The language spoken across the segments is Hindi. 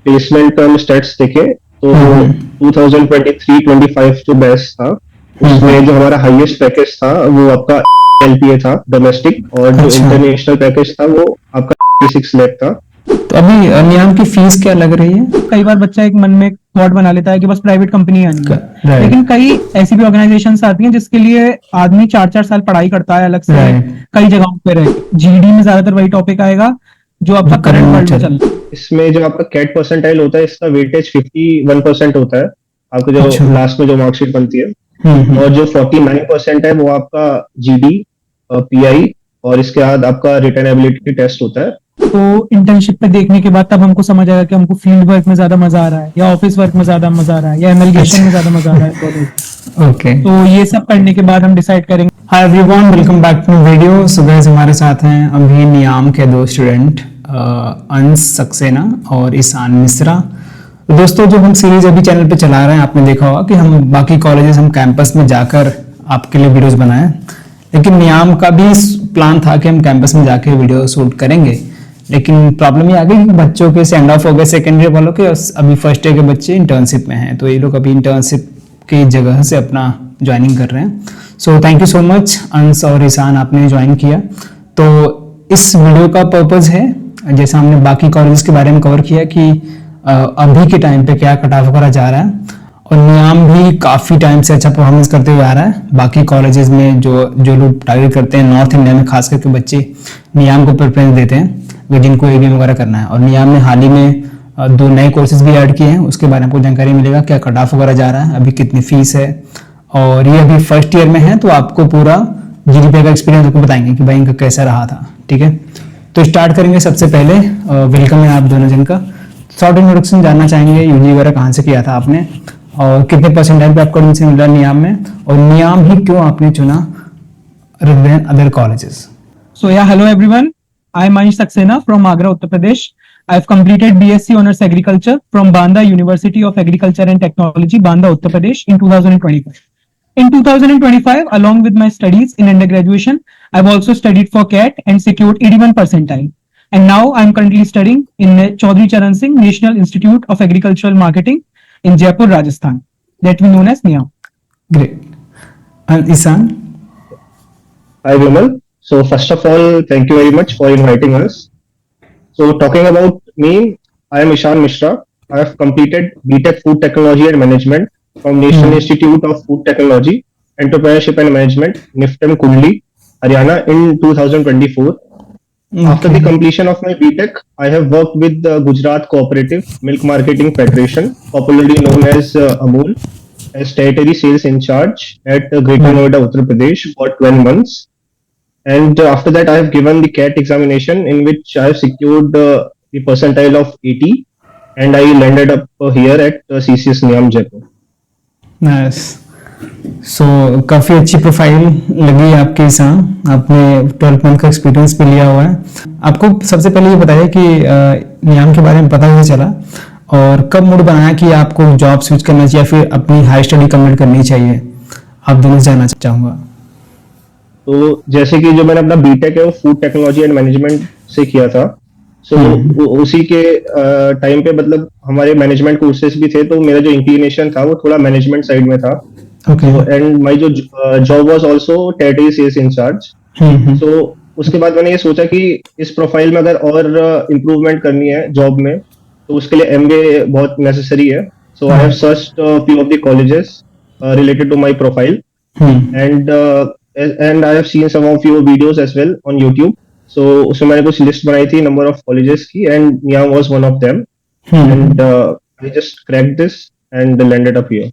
प्लेसमेंट हम स्टेट्स देखें तो हम्म 2023-25 जो बैच था हम्म। उसमें जो हमारा हाईएस्ट पैकेज था वो आपका एलपीए था डोमेस्टिक, और जो अच्छा, इंटरनेशनल पैकेज था वो आपका 6 लाख था। तो अभी नियम की फीस क्या लग रही है? कई बार बच्चा एक मन में थॉट बना लेता है कि बस प्राइवेट कंपनी आनी है, लेकिन राइट कई ऐसी भी ऑर्गेनाइजेशंस आती हैं जिसके लिए आदमी 4-4 साल पढ़ाई करता है अलग से राइट। कई जगहों पे रह के। जीडी में ज्यादातर वही टॉपिक आएगा जो आपका जो करंट करंट वर्ल्ड में चल। चल रहा है। इसमें जो आपका कैट परसेंटाइल होता है इसका वेटेज 51% होता है, आपको जो अच्छा। लास्ट में जो मार्कशीट बनती है। हम्म। और जो 49% है वो आपका जीडी, पीआई, और इसके बाद आपका रिटर्न एबिलिटी टेस्ट होता है। तो इंटर्नशिप पे देखने के बाद तब हमको समझ आएगा कि हमको फील्ड वर्क में ज्यादा मजा आ रहा है या ऑफिस वर्क में ज्यादा मजा आ रहा है या एमएलगेशन में ज्यादा मजा आ रहा है कॉलेज। ओके। तो ये सब करने के बाद हम डिसाइड करेंगे। Hi everyone, welcome back to video. So guys, हमारे साथ हैं अभी नियाम के दो स्टूडेंट, अंश सक्सेना और ईशान मिश्रा। तो दोस्तों, जो हम सीरीज अभी चैनल पे चला रहे हैं, आपने देखा होगा कि हम बाकी कॉलेजेस हम कैंपस में जाकर आपके लिए वीडियोस बनाएं, लेकिन नियाम का भी प्लान था कि हम कैंपस में जाके वीडियो शूट करेंगे। लेकिन प्रॉब्लम ये आ गई कि बच्चों के सेंड ऑफ हो गए सेकेंडरी वालों के, और अभी फर्स्ट ईयर के बच्चे इंटर्नशिप में हैं, तो ये लोग अभी इंटर्नशिप की जगह से अपना ज्वाइनिंग कर रहे हैं। So thank you so much अंश और ईशान, आपने ज्वाइन किया। तो इस वीडियो का पर्पज है, जैसा हमने बाकी कॉलेजेस के बारे में कवर किया कि अभी के टाइम पे क्या कट ऑफ करा जा रहा है, और नियाम भी काफी टाइम से अच्छा परफॉर्मेंस करते हुए आ रहा है। बाकी कॉलेजेस में जो जो लोग टारगेट करते हैं नॉर्थ इंडिया में, खास करके बच्चे नियाम को प्रेफरेंस देते हैं जिनको एबीएम वगैरह करना है। और नियाम ने हाल ही में 2 नए कोर्सेज भी ऐड किए हैं, उसके बारे में आपको जानकारी मिलेगा, क्या कट ऑफ वगैरह जा रहा है, अभी कितनी फीस है, और ये अभी फर्स्ट ईयर में है, तो आपको पूरा जीडीपी का एक्सपीरियंस आपको बताएंगे कि भाई इनका कैसा रहा था। ठीक है, तो स्टार्ट करेंगे। सबसे पहले वेलकम है आप दोनों जन का। शॉर्ट इंट्रोडक्शन जानना चाहेंगे, यूजी वगैरह कहाँ से किया था आपने, और कितने परसेंटाइल पे आपको एडमिशन मिला नियाम में, और नियाम ही क्यों आपने चुना rather than other colleges. So yeah, hello everyone. I'm Manish Saxena from Agra, Uttar Pradesh. I've completed BSc Honors Agriculture from Banda University of Agriculture and Technology, Banda, Uttar Pradesh in 2025. In 2025, along with my studies in undergraduation, I've also studied for CAT and secured 81 percentile. And now I'm currently studying in Chaudhary Charan Singh National Institute of Agricultural Marketing in Jaipur, Rajasthan, that we known as NIAM. Great. And Ishan? Hi Vimal. So first of all, thank you very much for inviting us. So talking about me, I am Ishan Mishra. I have completed BTech Food Technology and Management from National Institute of Food Technology, Entrepreneurship and Management, NIFTEM Kundli, Haryana in 2024. After the completion of my BTech, I have worked with the Gujarat Cooperative Milk Marketing Federation, popularly known as Amul, as territory sales in charge at Greater Noida, Uttar Pradesh for 12 months. And after that, I have given the CAT examination in which I have secured the percentile of 80, and I landed up here at CCS NIAM Jaipur. Nice. So काफ़ी अच्छी प्रोफाइल लगी आपके ईशान, आपने 12 मंथ का एक्सपीरियंस भी लिया हुआ है। आपको सबसे पहले ये बताइए कि नियाम के बारे में पता कैसे चला, और कब मूड बनाया कि आपको जॉब स्विच करना चाहिए, फिर अपनी हाई स्टडी कंप्लीट करनी चाहिए, आप दोनों से जानना चाहूँगा। तो जैसे कि जो मैंने अपना बीटेक है वो फूड टेक्नोलॉजी एंड मैनेजमेंट से किया था। सो उसी के टाइम पे मतलब हमारे मैनेजमेंट कोर्सेज भी थे, तो मेरा जो इंक्लिनेशन था वो थोड़ा मैनेजमेंट साइड में था। ओके। एंड माय जो job was also territory sales incharge. So उसके बाद मैंने ये सोचा कि इस प्रोफाइल में अगर और इम्प्रूवमेंट करनी है जॉब में, तो उसके लिए एमबीए बहुत नेसेसरी है। So I have searched few of the colleges related to my profile, and I have seen some of your videos as well on YouTube. So उसमें मैंने कुछ लिस्ट बनाई थी नंबर ऑफ कॉलेजेस की, and NIAM was one of them. And I just cracked this and landed up here.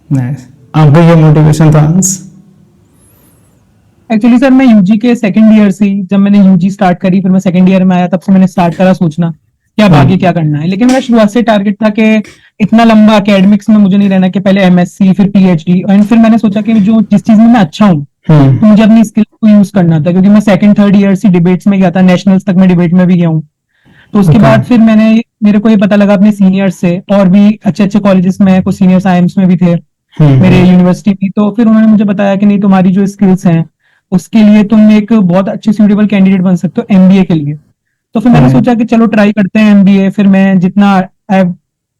Nice. आपका ये मोटिवेशन था अंश? एक्चुअली सर मैं यूजी के सेकंड ईयर से ही, जब मैंने यूजी स्टार्ट करी फिर मैं सेकंड ईयर में आया, तब से मैंने स्टार्ट करा सोचना कि अब आगे क्या करना है। लेकिन मेरा शुरुआत से टारगेट था कि इतना लंबा एकेडमिक्स में मुझे नहीं रहना, कि पहले एमएससी फिर पीएचडी, और फिर मैंने सोचा कि जो जिस चीज में मैं अच्छा हूँ तो मुझे अपनी स्किल को यूज करना था, क्योंकि मैं सेकंड थर्ड ईयर से डिबेट्स में गया था, नेशनल्स तक मैं डिबेट में भी गया हूँ। तो उसके बाद फिर मेरे को ये पता लगा अपने सीनियर्स से, और भी अच्छे अच्छे कॉलेजेस में, कुछ सीनियर्स आईएम्स में भी थे मेरे यूनिवर्सिटी भी, तो फिर उन्होंने मुझे बताया कि नहीं, तुम्हारी जो स्किल्स हैं उसके लिए तुम एक बहुत अच्छे सूटेबल कैंडिडेट बन सकते हो एमबीए के लिए। तो फिर मैंने सोचा कि चलो ट्राई करते हैं एमबीए। फिर मैं जितना I have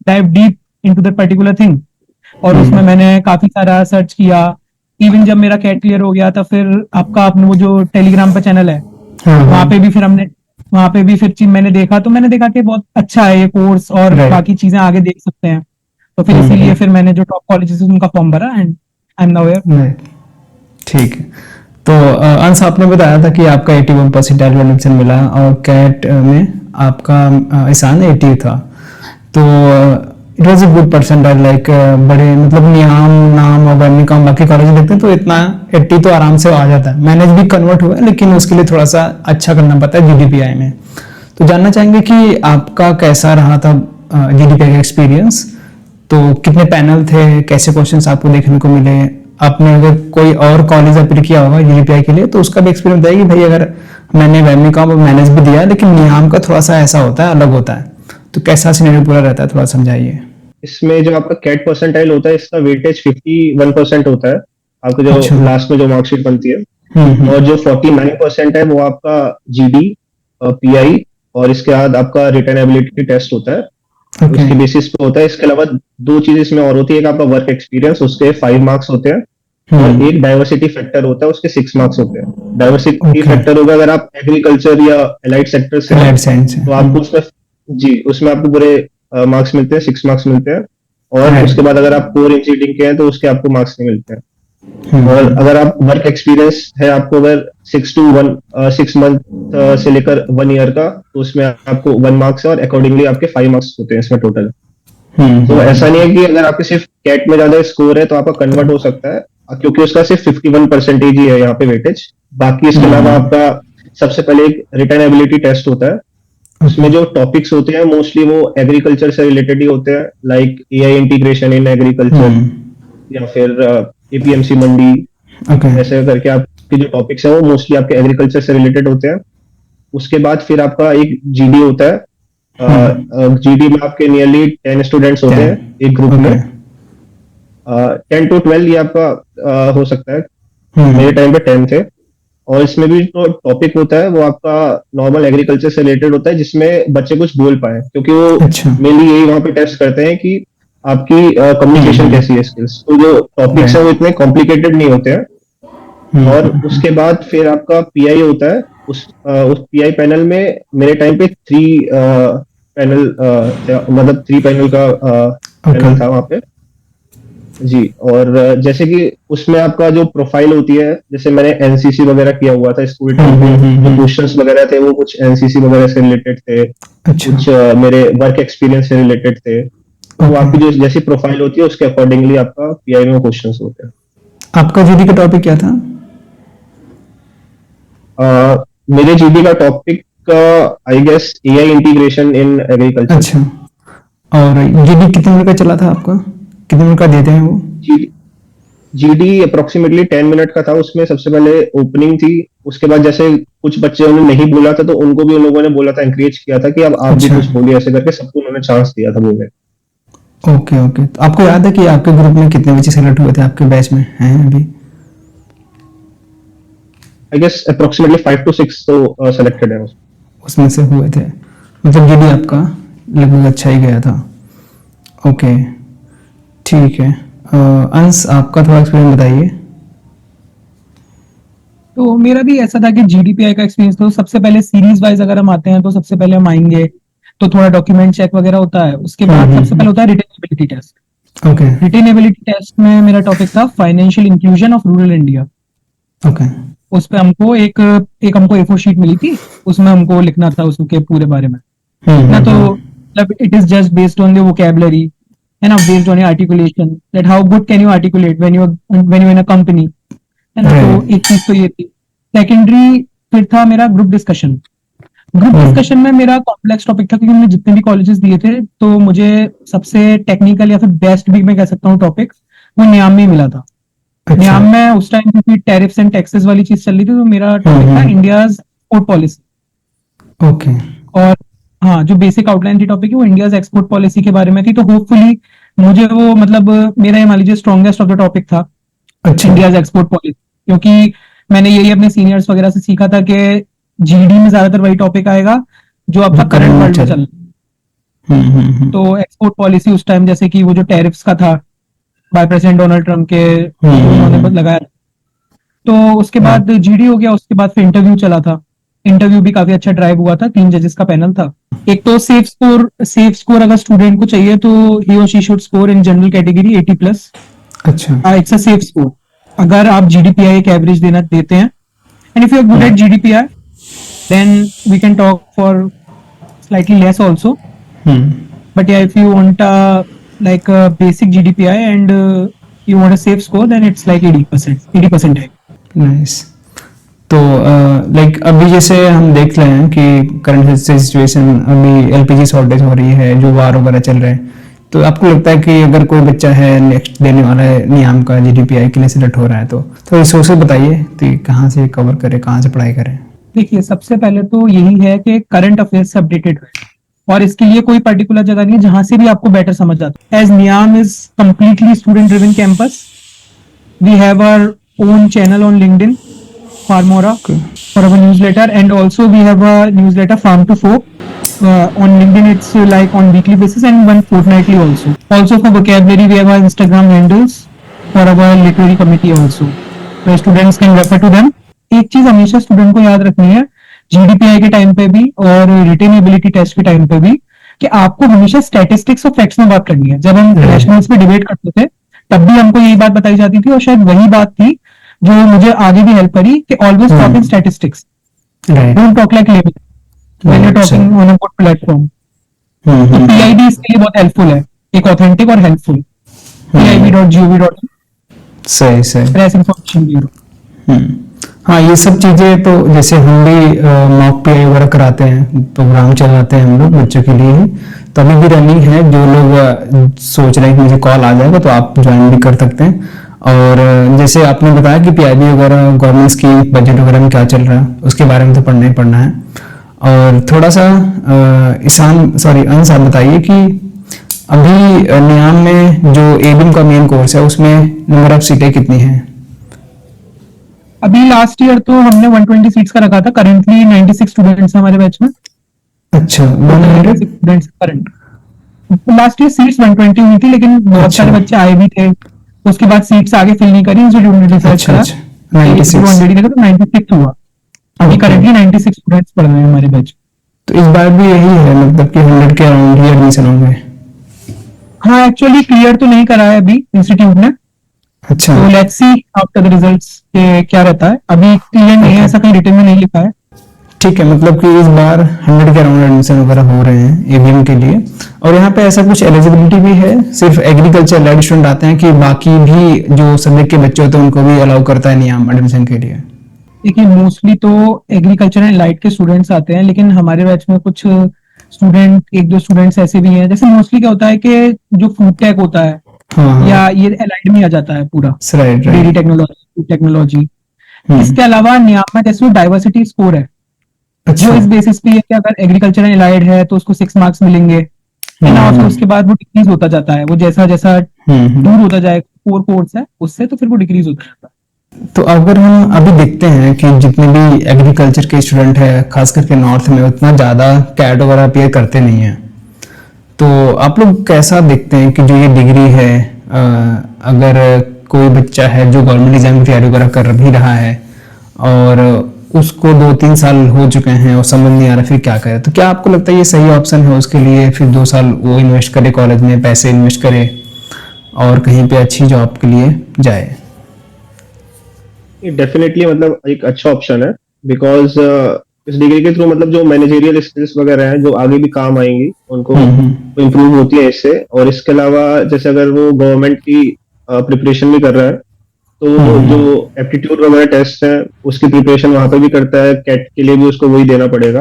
dive deep into that particular thing, और उसमें मैंने काफी सारा सर्च किया। इवन जब मेरा कैट क्लियर हो गया था, फिर आपका अपने वो जो टेलीग्राम पे चैनल है, हाँ, वहां पे भी फिर हमने वहां पे भी फिर चीज मैंने देखा, तो मैंने देखा कि बहुत अच्छा है ये कोर्स, और Right. बाकी चीजें आगे देख सकते हैं। तो फिर इसीलिए फिर मैंने जो टॉप कॉलेजेस उनका फॉर्म भरा, and I am now here. नहीं, ठीक है। तो अंश, आपने बताया था कि आपका 81% एडमिशन मिला और कैट में आपका ईशान 80 था, तो it was a good percentile. Like बड़े मतलब नियाम नाम और बैमिकॉम बाकी कॉलेज देखते हैं तो इतना 80 तो आराम से आ जाता है। मैनेज भी कन्वर्ट हुआ है, लेकिन उसके लिए थोड़ा सा अच्छा करना पड़ता है जीडीपीआई में। तो जानना चाहेंगे कि आपका कैसा रहा था जीडीपीआई का एक्सपीरियंस, तो कितने पैनल थे, कैसे क्वेश्चंस आपको देखने को मिले। आपने अगर कोई और कॉलेज अप्लाई किया होगा जीडीपीआई के लिए तो उसका भी एक्सपीरियंस बताइए कि भाई अगर मैंने बैमिकॉम और मैनेज भी दिया लेकिन नियाम का थोड़ा सा ऐसा होता है, अलग होता है, तो कैसा सिनेरियो पूरा रहता है, थोड़ा समझाइए। इसमें जो आपका कैट परसेंटाइल होता है, इसका वेटेज 51% होता है, आपको जो अच्छा। लास्ट में जो मार्कशीट बनती है। हम्म। और जो 49% है वो आपका जीडी, पीआई, और इसके बाद आपका रिटर्न एबिलिटी टेस्ट होता है, ओके। उसके बेसिस पे होता है। इसके अलावा दो चीज इसमें और होती है, एक आपका वर्क एक्सपीरियंस, उसके 5 मार्क्स होते हैं, और एक डाइवर्सिटी फैक्टर होता है, उसके 6 मार्क्स होते हैं। Diversity okay. फैक्टर होगा अगर आप एग्रीकल्चर या एलाइड सेक्टर से हैं, एलाइड साइंस तो आपको उसमें, जी, उसमें आपको पूरे मार्क्स मिलते हैं, 6 मार्क्स मिलते हैं। और Right. उसके बाद अगर आप कोर इंजीनियरिंग के हैं तो उसके आपको मार्क्स नहीं मिलते हैं। और अगर आप वर्क एक्सपीरियंस है आपको, अगर 6 मंथ से लेकर 1 ईयर का, तो उसमें आपको 1 मार्क्स है, और अकॉर्डिंगली आपके 5 मार्क्स होते हैं इसमें टोटल। तो ऐसा नहीं है कि अगर आपके सिर्फ कैट में ज्यादा स्कोर है तो आपका कन्वर्ट हो सकता है, क्योंकि उसका सिर्फ 51% ही है यहाँ पे वेटेज। बाकी इसके अलावा आपका सबसे पहले एक रिटर्न एबिलिटी टेस्ट होता है, उसमें जो टॉपिक्स होते हैं मोस्टली वो एग्रीकल्चर से रिलेटेड ही होते हैं, like AI integration in agriculture, या फिर एपीएमसी मंडी, ओके। ऐसे करके आपके जो टॉपिक्स हैं वो मोस्टली आपके एग्रीकल्चर से रिलेटेड होते हैं। उसके बाद फिर आपका एक जीडी होता है। जीडी में आपके नियरली 10 स्टूडेंट्स होते हैं एक ग्रुप में, 10 to 12 ये आपका हो सकता है। मेरे टाइम पे 10 थे। और इसमें भी जो टॉपिक होता है वो आपका नॉर्मल एग्रीकल्चर से रिलेटेड होता है, जिसमें बच्चे कुछ बोल पाए, क्योंकि वो अच्छा। मेनली यही वहां पे टेस्ट करते हैं कि आपकी कम्युनिकेशन कैसी है, स्किल्स। तो जो टॉपिक्स है वो इतने कॉम्प्लिकेटेड नहीं होते हैं। और उसके बाद फिर आपका पीआई होता है। उस पीआई पैनल में मेरे टाइम पे 3 पैनल, मतलब 3 पैनल का पैनल था वहां पे, जी। और जैसे कि उसमें आपका जो प्रोफाइल होती है, जैसे मैंने एनसीसी वगैरह किया हुआ था स्कूल टाइम पे, जो क्वेश्चंस वगैरह थे वो कुछ एनसीसी वगैरह से रिलेटेड थे, कुछ मेरे वर्क एक्सपीरियंस से रिलेटेड थे। तो आपकी जो जैसी प्रोफाइल होती है उसके अकॉर्डिंगली आपका पीआई में क्वेश्चंस होते हैं। आपका जीडी का टॉपिक क्या था? मेरे जीडी का topic I guess AI integration in agriculture. अच्छा। और जीडी कितने मिनट का चला था आपका, कितने मिनट का देते हैं वो? जीडी अप्रोक्सीमेटली 10 मिनट का था। उसमें सबसे पहले ओपनिंग थी, उसके बाद जैसे कुछ बच्चे उन्होंने नहीं बोला था तो उनको भी उन लोगों ने बोला था, एनकरेज किया था कि अब आप भी कुछ बोलिए, ऐसे करके सबको उन्होंने चांस दिया था बोलने। Okay okay. तो आपको याद है कि आपके ग्रुप में कितने बच्चे सेलेक्ट हुए थे, आपके बैच में हैं अभी? आई गेस अप्रोक्सीमेटली 5 to 6 तो सेलेक्टेड है उसमें से हुए थे, मतलब जीडी आपका लगभग अच्छा ही गया था। ओके, ठीक है। अंश, आपका थोड़ा एक्सपीरियंस बताइए। तो मेरा भी ऐसा था कि जीडीपीआई का एक्सपीरियंस, तो सबसे पहले सीरीज वाइज अगर हम आते हैं तो सबसे पहले हम आएंगे तो थोड़ा डॉक्यूमेंट चेक वगैरह होता है। उसके बाद सबसे पहले होता है written ability test. Okay. Written ability test में मेरा टॉपिक था financial inclusion of rural India. Okay. उस पे हमको एक हमको A4 शीट मिली थी, उसमें हमको लिखना था उसके पूरे बारे में ना। तो मतलब it is just based on the vocabulary है ना, based on your articulation, that how good can you articulate when you in a company, है ना। तो एक चीज तो ये थी। सेकेंडरी फिर था मेरा ग्रुप डिस्कशन। ग्रुप डिस्कशन में मेरा कॉम्प्लेक्स टॉपिक था, क्योंकि मैंने जितने भी कॉलेजेस दिए थे तो मुझे सबसे टेक्निकल या फिर बेस्ट भी मैं कह सकता हूँ टॉपिक वो नियाम में मिला था। नियाम में उस टाइम क्योंकि टैरिफ्स एंड टैक्सेस वाली चीज चल रही थी, तो मेरा टॉपिक था इंडियाज एक्सपोर्ट पॉलिसी। ओके। और हाँ, जो बेसिक आउटलाइन थी टॉपिक की वो इंडियाज एक्सपोर्ट पॉलिसी के बारे में थी। तो होपफुली मुझे वो, मतलब मेरा ये मान लीजिए स्ट्रॉन्गेस्ट ऑफ द टॉपिक था, इंडियाज एक्सपोर्ट पॉलिसी, क्योंकि मैंने यही अपने सीनियर्स वगैरह से सीखा था कि जीडी में ज्यादातर वही टॉपिक आएगा जो आपका करंट वर्ल्ड में चल रहा है। तो एक्सपोर्ट पॉलिसी उस टाइम जैसे कि वो जो टैरिफ्स का था बाय प्रेसिडेंट डोनाल्ड ट्रम्प के उन्होंने लगाया, तो उसके बाद जीडी हो गया, उसके बाद फिर इंटरव्यू चला था। इंटरव्यू भी काफी अच्छा ड्राइव हुआ था, 3 जजेस का पैनल था। एक तो सेफ स्कोर अगर स्टूडेंट को चाहिए तो ही और she should score in general category 80+। अच्छा, इट्स अ सेफ स्कोर अगर आप जीडीपीआई एक एवरेज देते हैं, and if you are good at GDPI then we can talk for slightly less also, but yeah if you want like a basic GDPI and you want a safe score, then it's like 80% है। नाइस। तो लाइक अभी जैसे हम देख रहे हैं कि करंट सिचुएशन, अभी एलपीजी शॉर्टेज हो रही है, जो वार वगैरह चल रहे हैं, तो आपको लगता है कि अगर कोई बच्चा है नेक्स्ट देने वाला है नियाम का जीडीपीआई के लिए सिलेक्ट हो रहा है, तो रिसोर्सेज बताइए कि कहाँ से कवर करें, कहाँ से पढ़ाई करें? देखिए, सबसे पहले तो यही है कि करंट अफेयर्स से अपडेटेड रहे, और इसके लिए कोई पर्टिकुलर जगह नहीं है, जहां से भी आपको बेटर समझ आता है। As NIAM is completely student driven campus, we have our own channel on LinkedIn, Farmora, for our newsletter, and also we have a newsletter Farm to Fork. On LinkedIn it's like on weekly basis and one fortnightly also. Also for vocabulary we have our Instagram handles for our literary committee also, so students can refer to them. एक चीज हमेशा स्टूडेंट को याद रखनी है जीडीपीआई के टाइम पे भी और रिटेन एबिलिटी टेस्ट के टाइम पे भी, कि आपको हमेशा स्टैटिस्टिक्स और फैक्ट्स में बात करनी है। जब हम नेशनल्स पे डिबेट करते थे तब भी हमको यही बात बताई जाती थी, और शायद वही बात थी जो मुझे आगे भी हेल्प करी कि always talk in statistics, don't talk like label when you talking on a good platform. तो पीआईबी इसके लिए बहुत हेल्पफुल है, एक ऑथेंटिक और हेल्पफुल, pib.gov.in, सही प्रेस इंफॉर्मेशन ब्यूरो। हाँ, ये सब चीजें तो जैसे हम भी मॉक पीआई वगैरह कराते हैं, प्रोग्राम चलाते हैं हम लोग बच्चों के लिए ही, तो अभी भी रनिंग है। जो लोग सोच रहे हैं कि मुझे कॉल आ जाएगा तो आप ज्वाइन भी कर सकते हैं। और जैसे आपने बताया कि पीआईबी वगैरह गवर्नमेंट स्कीम बजट वगैरह में क्या चल रहा है उसके बारे में तो पढ़ना ही पढ़ना है। और थोड़ा सा अंश आप बताइए कि अभी नियाम में जो एबिम का मेन कोर्स है उसमें नंबर ऑफ सीटें कितनी हैं? अभी लास्ट ईयर तो हमने 120 सीट्स का रखा था, करेंटली 96 स्टूडेंट्स हमारे बैच में। अच्छा, 100 students current. Last year seats 120 हुई थी, लेकिन बहुत सारे बच्चे आए भी थे, उसके बाद सीट्स आगे फिल नहीं करी, इंस्टीट्यूट ने डिसाइड करा 96 तो 96 हुआ। अभी करेंटली 96 स्टूडेंट्स पढ़ रहे हैं हमारे बैच। तो इस बार भी यही है, मतलब कि 100 के अराउंड ही एडमिशन होंगे? हाँ, एक्चुअली क्लियर तो नहीं करा है अभी इंस्टीट्यूट ने। अच्छा, तो let's see after the results के क्या रहता है, अभी क्लियर नहीं है, ऐसा कहीं रिटन में नहीं लिखा है। ठीक है, मतलब कि इस बार 100 के अराउंड एडमिशन वगैरह हो रहे हैं एबीएम के लिए। और यहाँ पे ऐसा कुछ एलिजिबिलिटी भी है, सिर्फ एग्रीकल्चर लाइड स्टूडेंट आते हैं कि बाकी भी जो सब्जेक्ट के बच्चे होते हैं उनको भी अलाउ करता है नियाम एडमिशन के लिए? देखिए, मोस्टली तो एग्रीकल्चर एंड लाइट के स्टूडेंट्स आते हैं, लेकिन हमारे बैच में कुछ स्टूडेंट, एक दो स्टूडेंट्स ऐसे भी हैं, जैसे मोस्टली क्या होता है कि जो फूड टेक होता है, हाँ, या ये एलाइड में आ जाता है पूरा, right dairy technology, food technology. इसके अलावा नियाम में जैसे डाइवर्सिटी स्कोर है, जो इस बेसिस पे है कि अगर एग्रीकल्चर एंड एलाइड है तो उसको 6 मार्क्स मिलेंगे, है ना। और उसके बाद वो डिक्रीज होता जाता है, वो जैसा जैसा दूर होता जाए कोर कोर्स है उससे, तो फिर वो डिक्रीज होता जाता है। तो अगर हम अभी देखते हैं कि जितने भी एग्रीकल्चर के स्टूडेंट है खास करके नॉर्थ में उतना ज्यादा कैट वगैरह अपियर करते नहीं है, तो आप लोग कैसा देखते हैं कि जो ये डिग्री है, अगर कोई बच्चा है जो गवर्नमेंट एग्जाम की तैयारी वगैरह कर भी रहा है और उसको 2-3 साल हो चुके हैं और समझ नहीं आ रहा फिर क्या करे, तो क्या आपको लगता है ये सही ऑप्शन है उसके लिए? फिर 2 साल वो इन्वेस्ट करे कॉलेज में, पैसे इन्वेस्ट करे और कहीं पे अच्छी जॉब के लिए जाए? डेफिनेटली मतलब एक अच्छा ऑप्शन है, बिकॉज इस डिग्री के थ्रू मतलब जो मैनेजरियल स्किल्स वगैरह हैं जो आगे भी काम आएंगी उनको इम्प्रूव होती है इससे। और इसके अलावा जैसे अगर वो गवर्नमेंट की प्रिपरेशन भी कर रहा है तो जो एप्टीट्यूड वगैरह टेस्ट है उसकी प्रिपरेशन वहां पे भी करता है, कैट के लिए भी उसको वही देना पड़ेगा।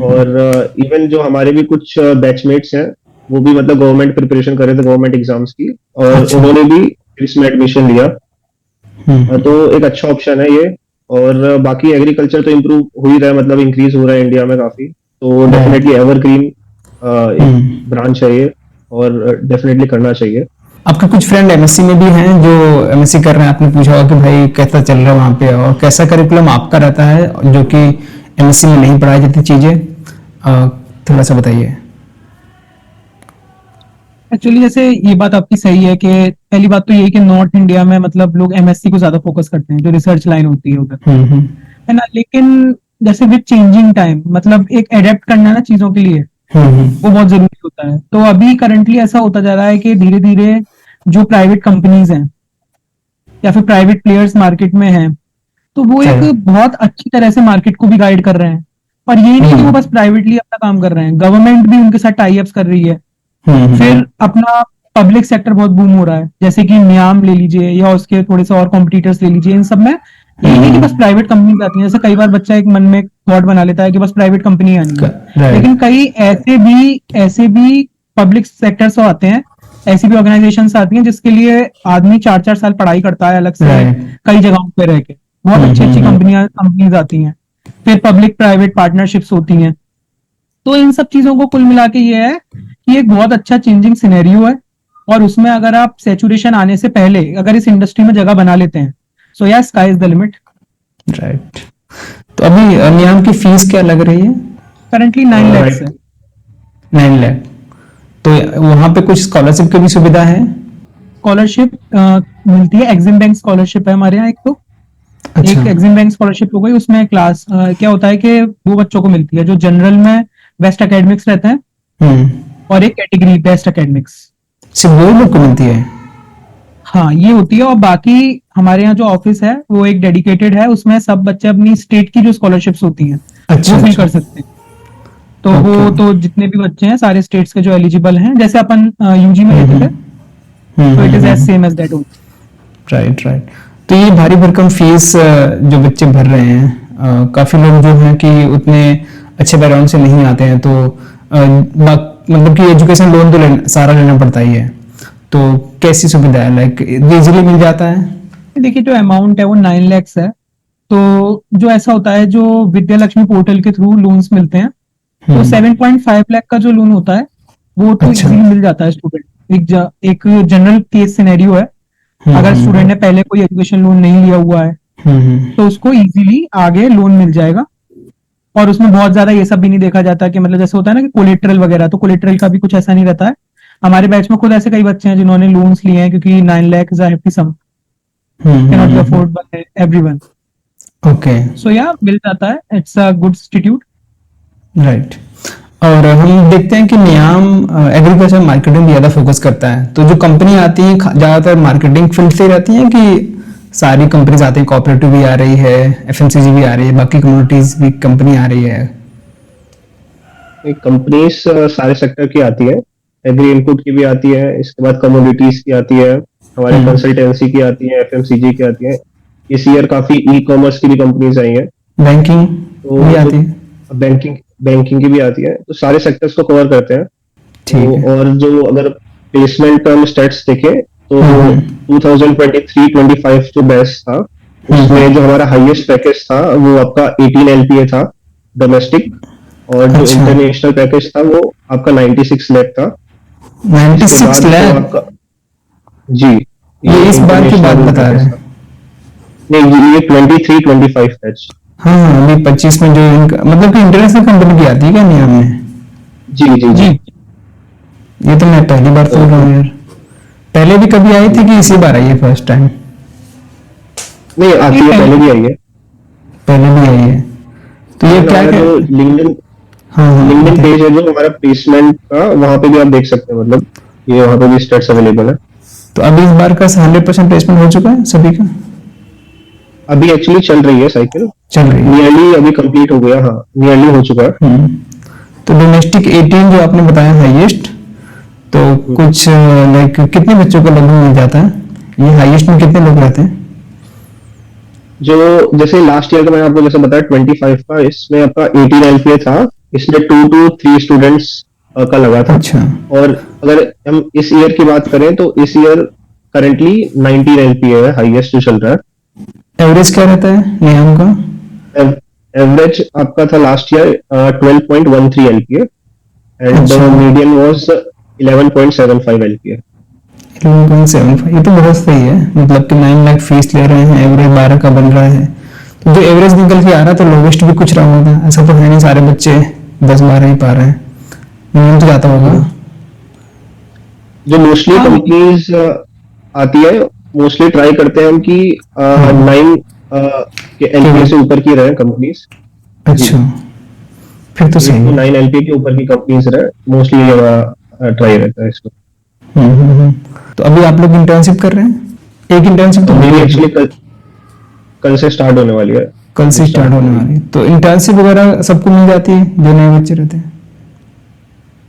और इवन जो हमारे भी कुछ बैचमेट्स हैं वो भी मतलब गवर्नमेंट प्रिपरेशन कर रहे थे गवर्नमेंट एग्जाम्स की, और उन्होंने भी इसमें एडमिशन लिया। तो एक अच्छा ऑप्शन है ये। और बाकी एग्रीकल्चर तो इम्प्रूव हो ही रहा है, मतलब इंक्रीज हो रहा है इंडिया में काफी, तो डेफिनेटली एवरग्रीन ब्रांच है ये और डेफिनेटली करना चाहिए। आपके कुछ फ्रेंड एमएससी में भी हैं जो एमएससी कर रहे हैं, आपने पूछा होगा कि भाई कैसा चल रहा है वहाँ पे और कैसा करिकुलम आपका रहता है जो कि एमएससी में नहीं पढ़ाई जाती चीजें, थोड़ा सा बताइए। एक्चुअली जैसे ये बात आपकी सही है कि पहली बात तो ये है कि नॉर्थ इंडिया में मतलब लोग एमएससी को ज्यादा फोकस करते हैं, जो रिसर्च लाइन होती है उधर, हम्म। है ना। लेकिन जैसे विद चेंजिंग टाइम मतलब एक एडेप्ट करना ना चीजों के लिए, हम्म। वो बहुत जरूरी होता है। तो अभी करंटली ऐसा होता जा रहा है कि धीरे धीरे जो प्राइवेट कंपनीज हैं या फिर प्राइवेट प्लेयर्स मार्केट में हैं, तो वो एक सही। बहुत अच्छी तरह से मार्केट को भी गाइड कर रहे हैं। और ये नहीं कि वो बस प्राइवेटली अपना काम कर रहे हैं, गवर्नमेंट भी उनके साथ टाई अप्स कर रही है। फिर अपना पब्लिक सेक्टर बहुत बूम हो रहा है, जैसे कि नियाम ले लीजिए या उसके थोड़े से और कॉम्पिटिटर्स ले लीजिए। इन सब में यही नहीं कि बस प्राइवेट कंपनी आती है, जैसे कई बार बच्चा एक मन में थॉट बना लेता है कि बस प्राइवेट कंपनी आनी है, राइट। लेकिन कई ऐसे भी पब्लिक सेक्टर्स आते हैं, ऐसी भी ऑर्गेनाइजेशन आती हैं जिसके लिए आदमी 4-4 साल पढ़ाई करता है अलग से, राइट। कई जगहों पे रह के। बहुत अच्छी अच्छी कंपनीज आती हैं, फिर पब्लिक प्राइवेट पार्टनरशिप्स होती हैं। तो इन सब चीजों को कुल मिला के ये है कि एक बहुत अच्छा चेंजिंग सिनेरियो है, और उसमें अगर आप सेचुरेशन आने से पहले अगर इस इंडस्ट्री में जगह बना लेते हैं, सो या sky is the limit. Right. तो अभी नियाम की फीस क्या लग रही है? करंटली 9 लाख है। 9 लाख। तो वहां पे कुछ स्कॉलरशिप की भी सुविधा है? स्कॉलरशिप मिलती है, एग्जिम बैंक स्कॉलरशिप है हमारे यहाँ। एक तो अच्छा। एक एग्जिम बैंक स्कॉलरशिप हो गई, उसमें क्लास क्या होता है कि वो बच्चों को मिलती है जो जनरल में बेस्ट एकेडमिक्स रहते हैं, हम्म। और एक कैटेगरी बेस्ट एकेडमिक्स। सिर्फ वही लोग को मिलती है? हाँ ये होती है। और बाकी हमारे यहाँ जो ऑफिस है वो एक डेडिकेटेड है, उसमें सब बच्चे अपनी स्टेट की जो स्कॉलरशिप्स होती हैं अच्छा, वो फिल अच्छा। कर सकते हैं। तो वो ओके। तो जितने भी बच्चे हैं सारे स्टेट्स के जो एलिजिबल हैं, जैसे अपन यूजी में लेते थे, तो it is as same as that. Right, right. तो ये भारी भरकम फीस जो बच्चे भर रहे हैं, काफी लोग जो हैं कि उतने अच्छे बैकग्राउंड से नहीं आते हैं, तो मतलब कि एजुकेशन लोन तो सारा लेना पड़ता ही है। तो कैसी सुविधा है, लाइक इजीली मिल जाता है? देखिए जो अमाउंट है वो 9 लाख है। तो जो ऐसा होता है, जो विद्या लक्ष्मी पोर्टल के थ्रू लोन्स मिलते हैं, तो 7.5 लाख का जो लोन होता है वो तो अच्छा। इजीली मिल जाता है स्टूडेंट। एक जनरल केस सिनेरियो है, अगर स्टूडेंट ने पहले कोई एजुकेशन लोन नहीं लिया हुआ है तो उसको इजीली आगे लोन मिल जाएगा। और उसमें बहुत ज्यादा ये सब भी नहीं देखा जाता कि मतलब जैसे होता है ना कि कोलेट्रल वगैरह, तो कोलेट्रल का भी कुछ ऐसा नहीं रहता है। हमारे बैच में खुद ऐसे कई बच्चे हैं जिन्होंने लोन्स लिए हैं, क्योंकि 9 lakh is a hefty sum, cannot be afford by everyone. Okay. So yeah, मिल जाता है, it's a good institute. Right. और हम देखते हैं कि नियाम एग्रीकल्चर मार्केटिंग ज्यादा फोकस करता है, तो जो कंपनी आती है ज्यादातर मार्केटिंग फील्ड से रहती हैं कि सारी कंपनीज आती हैं? कोऑपरेटिव भी आ रही है, एफएमसीजी भी आ रही है, बाकी कम्युनिटीज भी कंपनी आ रही है? कंपनीज सारे सेक्टर की आती है, एग्री इनपुट की भी आती है, इसके बाद कमोडिटीज की आती है, हमारे कंसल्टेंसी की आती है, एफएमसीजी की आती है। इस ईयर काफी ई कॉमर्स की भी कंपनीज आई हैं, बैंकिंग तो भी आती है? बैंकिंग की भी आती है। तो सारे सेक्टर्स को कवर करते हैं। ठीक तो है। और जो अगर प्लेसमेंट का हम स्टेट्स देखें तो 2023-25 जो बैच था, उसमें जो हमारा हाईएस्ट पैकेज था वो आपका 18 LPA था डोमेस्टिक, और जो अच्छा। इंटरनेशनल पैकेज था वो आपका 96 लाख था। इसके 96 बाद जो लाख? आपका, जी, ये इस बार की बात इंटरनेशनल बता रहे पैकेज हैं? था। नहीं, ये 23-25 बैच। हाँ, अभी 25 में जो मतलब कि इंटरनेशनल कंपनी की आती है क्या नियम में? जी जी जी। ये तो मैं पहली बार सुन रहा हूँ यार। पहले भी कभी आई थी कि इसी बार आई है फर्स्ट टाइम? नहीं, आती है, पहले भी आई है। पहले भी आई है। तो ये क्या हमारा क्या? जो लिंक्डइन हाँ, पेज है जो हमारा प्लेसमेंट का, वहां पे भी आप देख सकते हैं, मतलब ये वहां पे भी स्टेट्स अवेलेबल है। तो अभी इस बार का 100% प्लेसमेंट हो चुका है सभी का? अभी एक्चुअली चल रही है साइकिल, चल रही है। नियरली अभी कंप्लीट हो गया। हाँ, नियरली हो चुका है। तो डोमेस्टिक 18 जो आपने बताया हाईएस्ट, तो कुछ लाइक कितने बच्चों को लगभग मिल जाता है? ये हाईएस्ट में कितने लोग रहते हैं? जो जैसे लास्ट ईयर का मैंने आपको जैसे बताया 25 का, इसमें आपका 18 LPA था, इसमें 2 to 3 स्टूडेंट्स का लगा था। अच्छा। और अगर हम इस ईयर की बात करें तो इस ईयर करंटली 19 LPA है, हाईएस्ट जो चल रहा है। एवरेज क्या रहता है नियम का? एवरेज आपका था लास्ट ईयर 12.13 LPA, एंड अच्छा। Median was 11.75 LPA। 11.75, ये तो बहुत सही है। मतलब कि 9 लाख फीस ले रहे हैं, एवरेज 12 का बन रहा है, तो जो एवरेज निकल के आ रहा है तो लोवेस्ट भी कुछ रहा होगा। ऐसा तो है नहीं सारे बच्चे 10-12 ही पा रहे हैं, मिनिमम तो जाता होगा। जो मोस्टली हाँ कंपनीज आती है, मोस्टली ट्राई करते हैं हम कि हम्म, 9 के एलपीए केवल से ऊपर की रहे कंपनीज। जी, अच्छा, फिर तो 8 सही टू है। 9 एलपीए के ऊपर की कंपनीज रहे, मोस्टली ये हमारा ट्राई रहता है इसमें। तो अभी आप लोग इंटर्नशिप कर रहे हैं, एक इंटर्नशिप तो होगी मेरी अभी, एक्चुअली कल से स्टार्ट होने वाली है, कल अभी से स्टार्ट स्टार्ट होने करी है। वाली है, तो इंटर्नशिप वगैरह सबको मिल जाती है जो नए बच्चे रहते हैं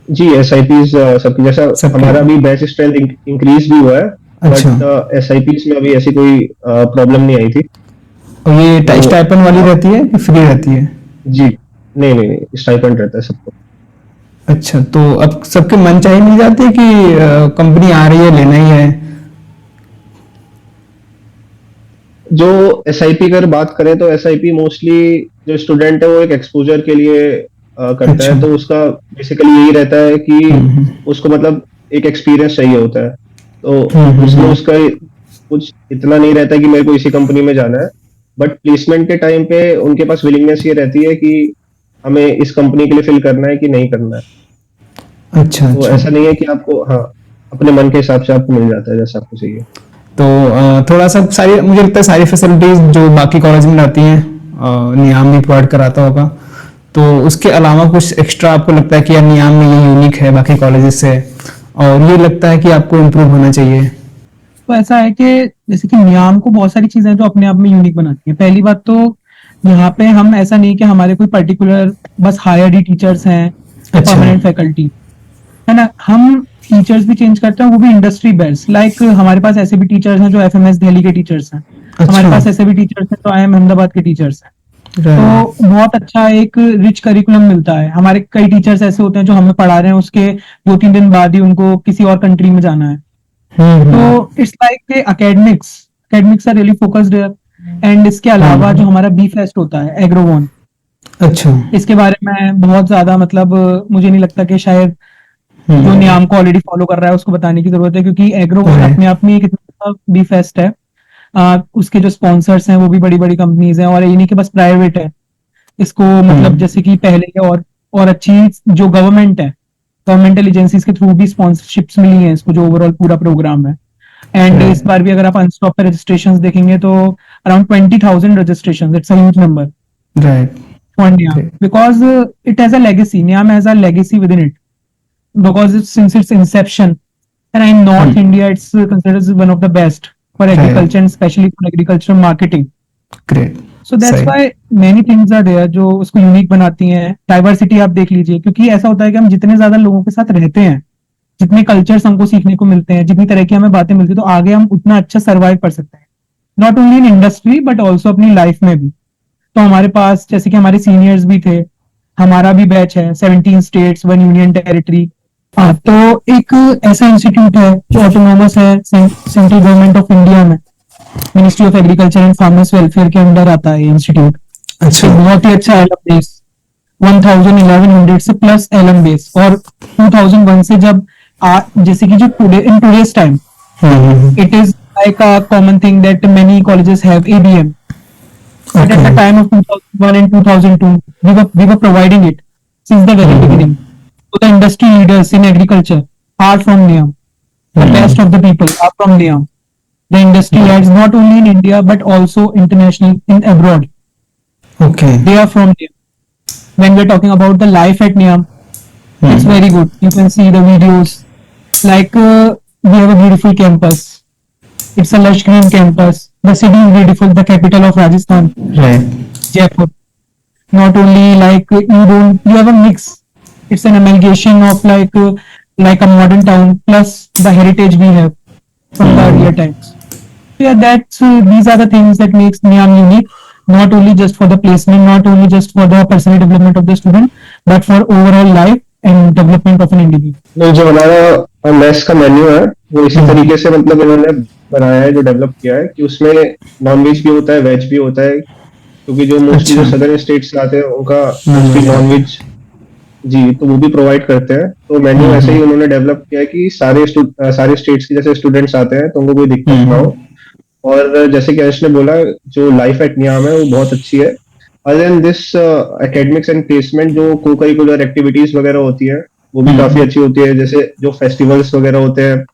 जी, एसआईपीज सबकी, जैसा सबके। हमारा अभी बैच स्ट्रेंथ इंक्रीज भी हुआ है, अच्छा, बट एसआईपीज में अभी ऐसी कोई प्रॉब्लम नहीं आई थी। और ये तो स्टाइपेंड वाली आप, रहती है कि फ्री रहती है? जी, नहीं नहीं नहीं, स्टाइपेंड रहता है सबको। अच्छा, तो अब सबके मन चाहे मिल जाते हैं कि कंपनी आ रही है लेना ही है? जो एसआईपी अगर बात करें तो एसआईपी मोस्टली जो स्टूडेंट है वो एक एक्सपोजर के लिए करता अच्छा। है, तो उसका बेसिकली यही रहता है कि हम्म उसको मतलब एक एक्सपीरियंस चाहिए होता है, तो उसमें हम्म। उसका कुछ इतना नहीं रहता कि मेरे को इसी कंपनी में जाना है। बट प्लेसमेंट के टाइम पे उनके पास विलिंगनेस ये रहती है कि हमें इस कंपनी के लिए फिल करना है कि नहीं करना है। अच्छा तो अच्छा। ऐसा नहीं है कि आपको, हाँ, अपने मन के हिसाब से आपको मिल जाता है जैसा आपको चाहिए। तो थोड़ा सा सारी, मुझे लगता है सारी फैसिलिटीज जो बाकी कॉलेज में रहती हैं नियाम भी प्रोवाइड कराता होगा, तो उसके अलावा कुछ एक्स्ट्रा आपको लगता है कि यार नियाम में ये यूनिक है बाकी कॉलेजेस से, और ये लगता है कि आपको इम्प्रूव होना चाहिए? तो ऐसा है कि जैसे कि नियाम को बहुत सारी चीजें हैं जो अपने आप में यूनिक बनाती है। पहली बात तो यहाँ पे हम ऐसा नहीं कि हमारे कोई पर्टिकुलर बस हायर्ड ही टीचर्स हैं या अच्छा परमानेंट फैकल्टी है ना। हम टीचर्स भी चेंज करते हैं, वो भी इंडस्ट्री बेस्ड। लाइक हमारे पास ऐसे भी टीचर्स हैं जो एफएमएस दिल्ली के टीचर्स हैं, हमारे अच्छा। पास ऐसे भी टीचर्स हैं जो आईएम अहमदाबाद के टीचर्स हैं। राइट। तो बहुत अच्छा एक रिच करिकुलम मिलता है। हमारे कई टीचर्स ऐसे होते हैं जो हमें पढ़ा रहे हैं, उसके 2-3 दिन बाद ही उनको किसी और कंट्री में जाना है। तो hmm. It's like academics academics are really focused. And इसके अलावा जो हाँ। हमारा बी फेस्ट होता है एग्रोवन, अच्छा। इसके बारे में बहुत ज्यादा मतलब मुझे नहीं लगता कि शायद जो हम्म। नियम को ऑलरेडी फॉलो कर रहा है उसको बताने की जरूरत है, क्योंकि एग्रोवन राइट। अपने आप में एक इतना बी फेस्ट है। उसके जो स्पॉन्सर्स हैं वो भी बड़ी बड़ी कंपनीज हैं, और ये नहीं कि बस प्राइवेट है। इसको मतलब हम्म। जैसे कि पहले के और अच्छी जो गवर्नमेंट है, गवर्नमेंटल एजेंसीज के थ्रू भी स्पॉन्सरशिप्स मिली हैं इसको, जो ओवरऑल पूरा प्रोग्राम है। एंड इस राइट। बार भी अगर आप अनस्टॉप पे रजिस्ट्रेशन देखेंगे तो around 20,000 registration, it's a huge number right. For नियाम, great. Because it has a legacy, नियाम has a legacy with in it, because since its inception, and in North India, it's considered as one of the best for right. agriculture and especially for agricultural marketing. Great. So that's सही। why many things are there जो उसको यूनिक बनाती हैं। डाइवर्सिटी आप देख लीजिए, क्योंकि ऐसा होता है कि हम जितने ज्यादा लोगों के साथ रहते हैं, जितने कल्चर्स हमको सीखने को मिलते हैं, जितनी तरह की हमें बातें मिलती है, तो आगे हम उतना अच्छा सर्वाइव कर सकते हैं, not only in industry but also अपनी लाइफ में भी। तो हमारे पास जैसे कि हमारे सीनियर्स भी थे, हमारा भी बैच है 17 स्टेट्स 1 यूनियन टेरिटरी। हाँ, तो एक ऐसा इंस्टीट्यूट है जो ऑटोनोमस है, सेंट्रल गवर्नमेंट ऑफ इंडिया में, ministry of agriculture and farmers welfare के अंडर आता है ये इंस्टीट्यूट। अच्छा। एक बहुत ही अच्छा एलम बेस, 1100 से प्लस एलम बेस, और 2001 से जब जैसे कि जो in today's time hmm. it is like a common thing that many colleges have ABM, but at okay. the time of 2001 and 2002 we were providing it since the very beginning. So the industry leaders in agriculture are from NIAM, the best of the people are from NIAM. The industry heads not only in India but also international in abroad, okay. they are from NIAM. When we're talking about the life at NIAM, it's very good. You can see the videos, like we have a beautiful campus. It's a lush green campus. The city is beautiful, the capital of Rajasthan, right. Jaipur. Not only like you have a mix. It's an amalgamation of like a modern town plus the heritage we have from the earlier times. So yeah, that's these are the things that makes Niam unique. Not only just for the placement, not only just for the personal development of the student, but for overall life and development of an individual. नहीं, जो हमारा मेस का मेन्यू है वो इसी तरीके से मतलब इन्होंने बनाया है, जो डेवलप किया है कि उसमें नॉन वेज भी होता है, वेज भी होता है, क्योंकि जो मोस्टली जो अच्छा। सदर्न स्टेट से आते हैं उनका नॉन मोस्टली वेज नॉन रहता है। वेज, जी, तो वो भी प्रोवाइड करते हैं। तो मेन्यू ऐसे ही उन्होंने डेवलप किया है कि सारे स्टेट्स के जैसे स्टूडेंट्स आते हैं तो उनको कोई दिक्कत ना हो। और जैसे कि यश ने बोला, जो लाइफ एट नियाम है वो बहुत अच्छी है। Other than this academics and placement, जो को करिकुलर एक्टिविटीज वगैरह होती है वो भी काफी अच्छी होती है। जैसे जो फेस्टिवल्स वगैरह होते हैं,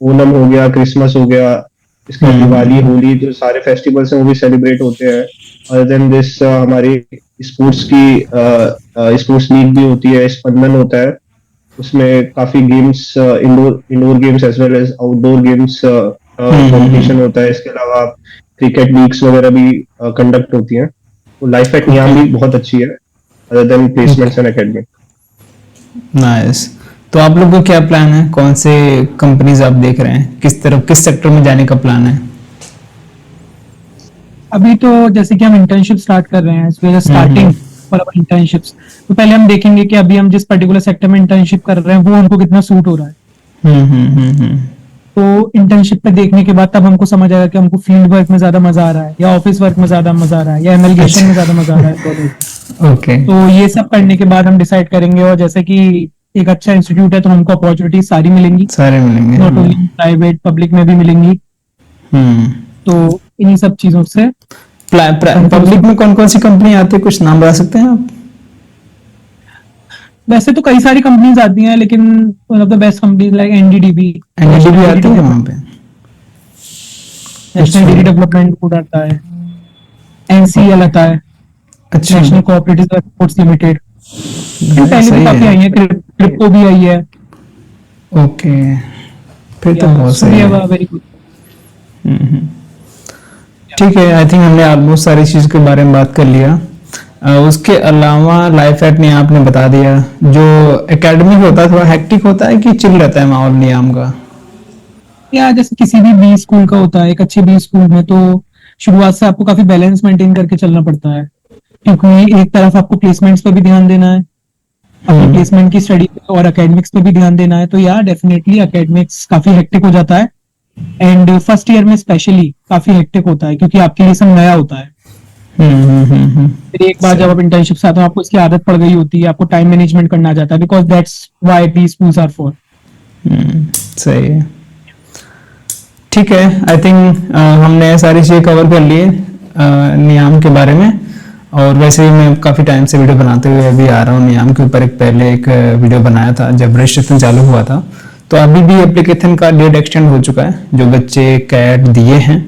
ओणम हो गया, क्रिसमस हो गया, इसके बाद दिवाली, होली, जो सारे फेस्टिवल्स हैं वो भी सेलिब्रेट होते हैं। अदर देन दिस हमारी स्पोर्ट्स की स्पोर्ट्स लीग भी होती है, स्पंदन होता है। उसमें काफी games, indoor indoor games as well as outdoor games competition होता है। इसके अलावा क्रिकेट लीग्स वगैरह भी कंडक्ट होती हैं। तो लाइफ एट नियाम भी बहुत अच्छी है, other than placements and academic. Nice. तो आप लोग का क्या प्लान है, कौन से कंपनीज आप देख रहे हैं, किस तरफ, किस सेक्टर में जाने का प्लान है? अभी तो जैसे कि हम इंटर्नशिप स्टार्ट कर रहे हैं, स्टार्टिंग फॉर इंटर्नशिप्स, तो पहले हम देखेंगे कि अभी हम जिस पर्टिकुलर सेक्टर में इंटर्नशिप कर रहे हैं वो हमको कितना सूट हो रहा है। हम्म। तो इंटर्नशिप पे देखने के बाद तब हमको समझ आएगा कि हमको फील्ड वर्क में ज्यादा मजा आ रहा है या ऑफिस वर्क में ज्यादा मजा आ रहा है या एमएलगेशन में ज्यादा मजा आ रहा है कॉलेज। ओके। तो ये सब करने के बाद हम डिसाइड करेंगे, और जैसे कि एक अच्छा इंस्टीट्यूट है तो हमको अपॉर्चुनिटी सारी मिलेंगी, सारे मिलेंगे। नॉट ओनली प्राइवेट, पब्लिक में भी मिलेंगी। तो इन्हीं सब चीजों से पब्लिक में कौन कौन सी कंपनी आती है, कुछ नाम बता सकते हैं आप? वैसे तो कई सारी कंपनीज आती हैं, लेकिन one of the best companies like NDDB आती है वहां पे? नेशनल डेयरी डेवलपमेंट बोर्ड आता है, एनसीएल आता है, अच्छा, नेशनल कोऑपरेटिव सपोर्ट्स लिमिटेड। पहले सही भी काफी है। आई है, क्रिप्को भी आई है। ओके, फिर तो बहुत सही है। Very good. ठीक है, आई थिंक हमने ऑलमोस्ट सारी चीज के बारे में बात कर लिया। उसके अलावा लाइफ एट नियाम आपने बता दिया। जो एकेडमिक होता है थोड़ा हेक्टिक होता है कि चिल रहता है माहौल नियाम का? या जैसे किसी भी बी स्कूल का होता है, एक अच्छे बी स्कूल में तो शुरुआत से आपको काफी बैलेंस मेंटेन करके चलना पड़ता है, क्योंकि एक तरफ आपको प्लेसमेंट्स पे भी ध्यान देना है, अपनी प्लेसमेंट की स्टडी और एकेडमिक्स पे भी ध्यान देना है। तो यार डेफिनेटली एकेडमिक्स काफी हेक्टिक हो जाता है, एंड फर्स्ट ईयर में स्पेशली काफी हेक्टिक होता है, क्योंकि आपके लिए सब नया होता है। फिर एक बार जब आप इंटर्नशिप से आते हो आपको इसकी आदत पड़ गई होती है, आपको टाइम मैनेजमेंट करना आ जाता है, because that's why these schools are for. सही है, ठीक है। आई थिंक हमने सारी चीजें कवर कर लिए नियाम के बारे में। और वैसे ही मैं काफी टाइम से वीडियो बनाते हुए अभी आ रहा हूँ नियाम के ऊपर। एक पहले एक वीडियो बनाया था जब रजिस्ट्रेशन चालू हुआ था, तो अभी भी एप्लीकेशन का डेट एक्सटेंड हो चुका है। जो बच्चे कैट दिए हैं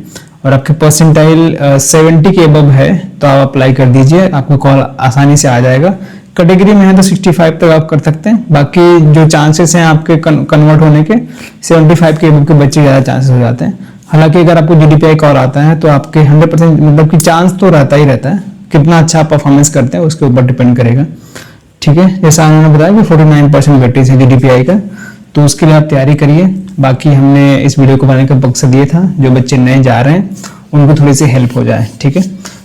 और आपके परसेंटाइल 70 के अबव है तो आप अप्लाई कर दीजिए, आपको कॉल आसानी से आ जाएगा। कैटेगरी में है तो 65 तक आप कर सकते हैं। बाकी जो चांसेस हैं आपके कन्वर्ट होने के, 75 के अबव के बच्चे ज़्यादा चांसेस हो जाते हैं। हालांकि अगर आपको GDPI कॉल आता है तो आपके 100% मतलब कि चांस तो रहता ही रहता है। कितना अच्छा परफॉर्मेंस करते हैं उसके ऊपर डिपेंड करेगा, ठीक है। जैसा उन्होंने बताया कि 49% वेटेज है GDPI का, तो उसके लिए आप तैयारी करिए। बाकी हमने इस वीडियो को बनाने का मकसद ये था जो बच्चे नए जा रहे हैं उनको थोड़ी सी हेल्प हो जाए, ठीक है।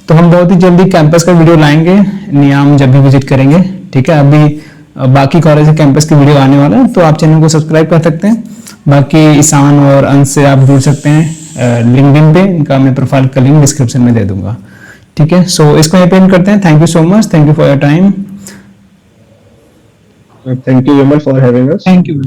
तो हम बहुत ही जल्दी कैंपस का वीडियो लाएंगे नियाम जब भी विजिट करेंगे, ठीक है। अभी बाकी कॉलेज कैंपस की वीडियो आने वाला है, तो आप चैनल को सब्सक्राइब कर सकते हैं। बाकी ईशान और अंश से आप जुड़ सकते हैं लिंक्डइन पे, इनका मैं प्रोफाइल का लिंक डिस्क्रिप्शन में दे दूंगा, ठीक है। सो इसको यहाँ पे एंड करते हैं। Thank you so much, thank you for your time. Thank you, Vimal, for having us. Thank you.